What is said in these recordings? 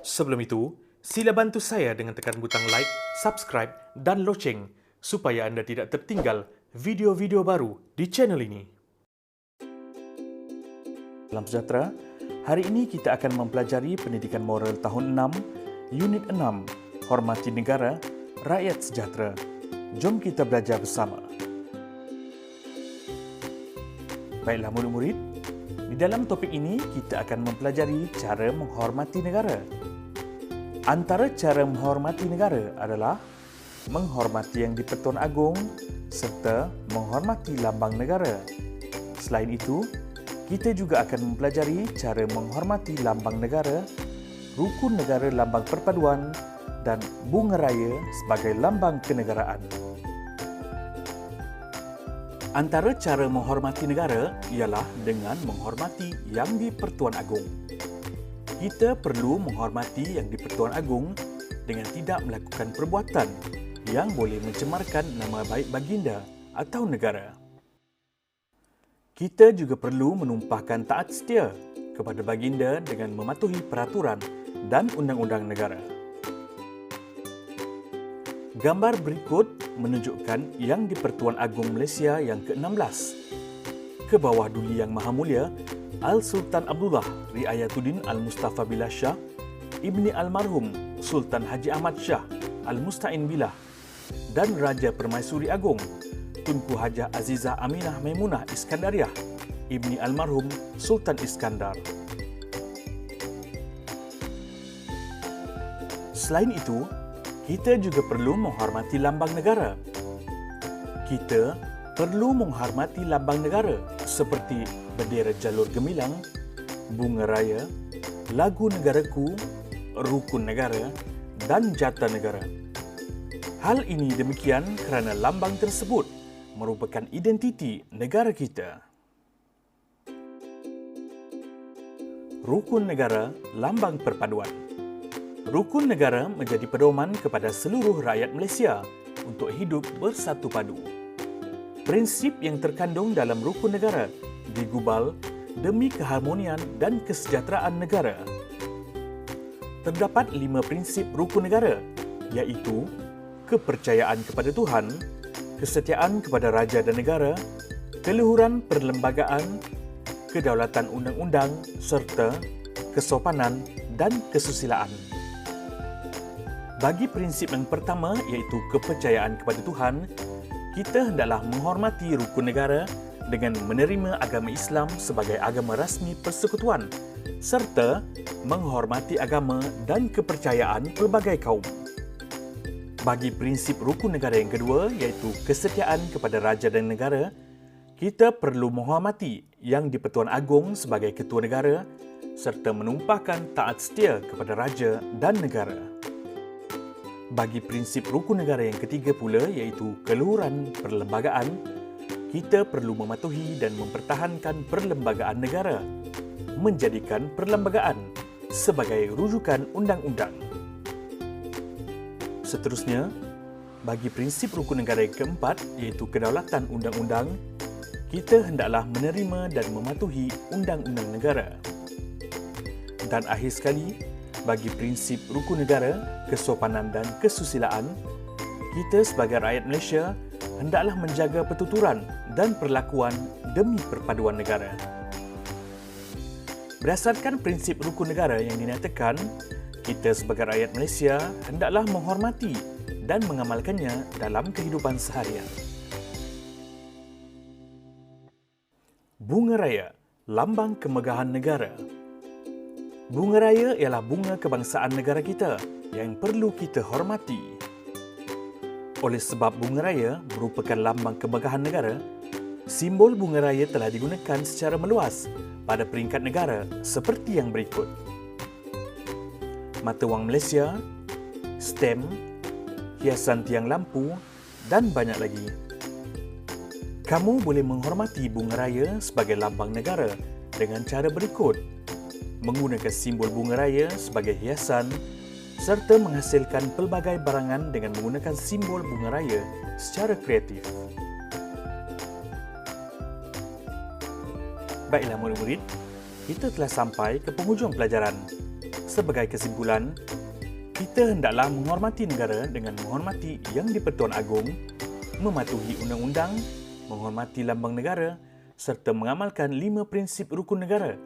Sebelum itu, sila bantu saya dengan tekan butang like, subscribe dan loceng supaya anda tidak tertinggal video-video baru di channel ini. Salam sejahtera. Hari ini kita akan mempelajari pendidikan moral tahun 6, unit 6, Hormati Negara, Rakyat Sejahtera. Jom kita belajar bersama. Baiklah murid-murid, di dalam topik ini kita akan mempelajari cara menghormati negara. Antara cara menghormati negara adalah menghormati Yang di-Pertuan Agong serta menghormati lambang negara. Selain itu, kita juga akan mempelajari cara menghormati lambang negara, rukun negara lambang perpaduan dan bunga raya sebagai lambang kenegaraan. Antara cara menghormati negara ialah dengan menghormati Yang di-Pertuan Agong. Kita perlu menghormati Yang di-Pertuan Agong dengan tidak melakukan perbuatan yang boleh mencemarkan nama baik baginda atau negara. Kita juga perlu menumpahkan taat setia kepada baginda dengan mematuhi peraturan dan undang-undang negara. Gambar berikut menunjukkan Yang di-Pertuan Agong Malaysia yang ke-16. Ke bawah Duli Yang Maha Mulia Al-Sultan Abdullah Riayatuddin Al-Mustafa Billah Shah, Ibni Almarhum Sultan Haji Ahmad Shah Al-Musta'in Billah dan Raja Permaisuri Agong Tunku Hajah Azizah Aminah Maimunah Iskandariah, Ibni Almarhum Sultan Iskandar. Selain itu, kita juga perlu menghormati lambang negara. Kita perlu menghormati lambang negara seperti bendera jalur gemilang, bunga raya, lagu negaraku, rukun negara dan jata negara. Hal ini demikian kerana lambang tersebut merupakan identiti negara kita. Rukun negara, lambang perpaduan. Rukun negara menjadi pedoman kepada seluruh rakyat Malaysia untuk hidup bersatu padu. Prinsip yang terkandung dalam rukun negara digubal demi keharmonian dan kesejahteraan negara. Terdapat 5 prinsip rukun negara, iaitu kepercayaan kepada Tuhan, kesetiaan kepada raja dan negara, keluhuran perlembagaan, kedaulatan undang-undang serta kesopanan dan kesusilaan. Bagi prinsip yang pertama iaitu kepercayaan kepada Tuhan, kita hendaklah menghormati rukun negara dengan menerima agama Islam sebagai agama rasmi persekutuan serta menghormati agama dan kepercayaan pelbagai kaum. Bagi prinsip rukun negara yang kedua iaitu kesetiaan kepada raja dan negara, kita perlu menghormati Yang di-Pertuan Agong sebagai ketua negara serta menumpahkan taat setia kepada raja dan negara. Bagi prinsip rukun negara yang ketiga pula iaitu keluhuran perlembagaan, kita perlu mematuhi dan mempertahankan perlembagaan negara, menjadikan perlembagaan sebagai rujukan undang-undang. Seterusnya, bagi prinsip rukun negara yang keempat iaitu kedaulatan undang-undang, kita hendaklah menerima dan mematuhi undang-undang negara. Dan akhir sekali, bagi prinsip rukun negara, kesopanan dan kesusilaan, kita sebagai rakyat Malaysia hendaklah menjaga pertuturan dan perlakuan demi perpaduan negara. Berdasarkan prinsip rukun negara yang dinyatakan, kita sebagai rakyat Malaysia hendaklah menghormati dan mengamalkannya dalam kehidupan seharian. Bunga raya, lambang kemegahan negara. Bunga raya ialah bunga kebangsaan negara kita yang perlu kita hormati. Oleh sebab bunga raya merupakan lambang kemegahan negara, simbol bunga raya telah digunakan secara meluas pada peringkat negara seperti yang berikut. Mata wang Malaysia, stem, hiasan tiang lampu dan banyak lagi. Kamu boleh menghormati bunga raya sebagai lambang negara dengan cara berikut: menggunakan simbol bunga raya sebagai hiasan serta menghasilkan pelbagai barangan dengan menggunakan simbol bunga raya secara kreatif. Baiklah murid-murid, kita telah sampai ke penghujung pelajaran. Sebagai kesimpulan, kita hendaklah menghormati negara dengan menghormati Yang di-Pertuan Agong, mematuhi undang-undang, menghormati lambang negara serta mengamalkan 5 prinsip rukun negara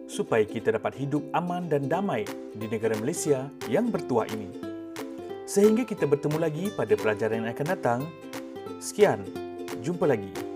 supaya kita dapat hidup aman dan damai di negara Malaysia yang bertuah ini. Sehingga kita bertemu lagi pada pelajaran yang akan datang. Sekian, jumpa lagi.